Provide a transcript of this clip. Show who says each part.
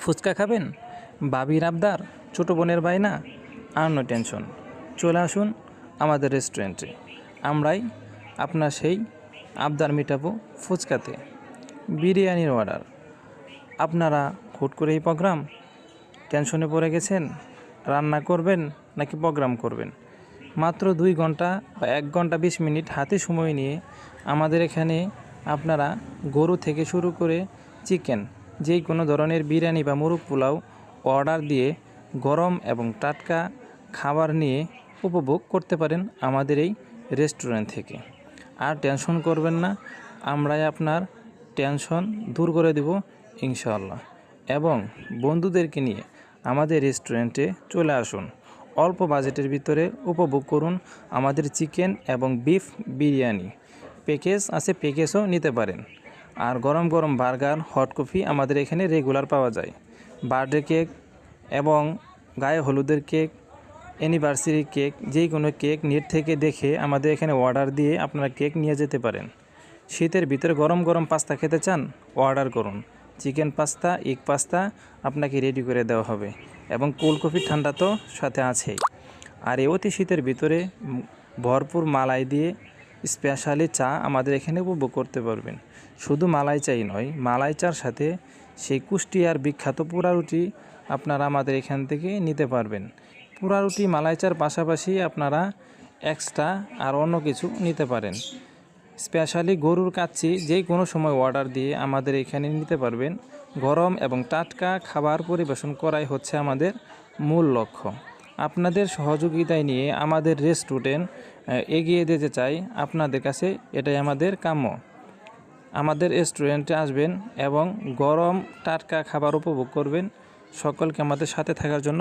Speaker 1: ফুচকা খাবেন, বাবির আবদার, ছোটো বোনের বায়না, আর নো টেনশন, চলে আসুন আমাদের রেস্টুরেন্টে। আমরাই আপনার সেই আবদার মেটাবো ফুচকাতে। বিরিয়ানির অর্ডার। আপনারা হুট করে এই প্রোগ্রাম, টেনশনে পড়ে গেছেন, রান্না করবেন নাকি প্রোগ্রাম করবেন? মাত্র 2 ঘন্টা বা 1 ঘন্টা 20 মিনিট হাতে সময় নিয়ে আমাদের এখানে আপনারা গরু থেকে শুরু করে চিকেন, যেই কোনো ধরনের বিরিয়ানি বা মুরগ পোলাও অর্ডার দিয়ে গরম এবং টাটকা খাবার নিয়ে উপভোগ করতে পারেন আমাদের এই রেস্টুরেন্ট থেকে। আর টেনশন করবেন না, আমরাই আপনার টেনশন দূর করে দেব ইনশাআল্লাহ। এবং বন্ধুদেরকে নিয়ে আমাদের রেস্টুরেন্টে চলে আসুন, অল্প বাজেটের ভিতরে উপভোগ করুন আমাদের চিকেন এবং বিফ বিরিয়ানি। প্যাকেজ আছে, প্যাকেজও নিতে পারেন। আর গরম গরম বার্গার, হট কফি আমাদের এখানে রেগুলার পাওয়া যায়। বার্থডে কেক এবং গায়ে হলুদের কেক, অ্যানিভার্সারি কেক, যেই কোনো কেক নেট থেকে দেখে আমাদের এখানে অর্ডার দিয়ে আপনারা কেক নিয়ে যেতে পারেন। শীতের ভিতরে গরম গরম পাস্তা খেতে চান, অর্ডার করুন। চিকেন পাস্তা, এগ পাস্তা আপনাকে রেডি করে দেওয়া হবে এবং কোল্ড কফি ঠান্ডা তো সাথে আছেই। আর এই অতি শীতের ভিতরে ভরপুর মালাই দিয়ে স্পেশালি চা আমাদের এখানে উপভোগ করতে পারবেন। শুধু মালাই চাই নয়, মালাই চার সাথে সেই কুষ্টিয়ার বিখ্যাত পোড়া রুটি আপনারা আমাদের এখান থেকে নিতে পারবেন। পোড়া রুটি মালাই চার পাশাপাশি আপনারা এক্সট্রা আর অন্য কিছু নিতে পারেন। স্পেশালি গরুর কাচ্চি যে কোনো সময় অর্ডার দিয়ে আমাদের এখানে নিতে পারবেন। গরম এবং টাটকা খাবার পরিবেশন করাই হচ্ছে আমাদের মূল লক্ষ্য। আপনাদের সহযোগিতায় নিয়ে আমাদের রেস্টুরেন্ট এগিয়ে যেতে চাই আপনাদের কাছে, এটাই আমাদের কাম্য। আমাদের রেস্টুরেন্টে আসবেন এবং গরম টাটকা খাবার উপভোগ করবেন। সকলকে আমাদের সাথে থাকার জন্য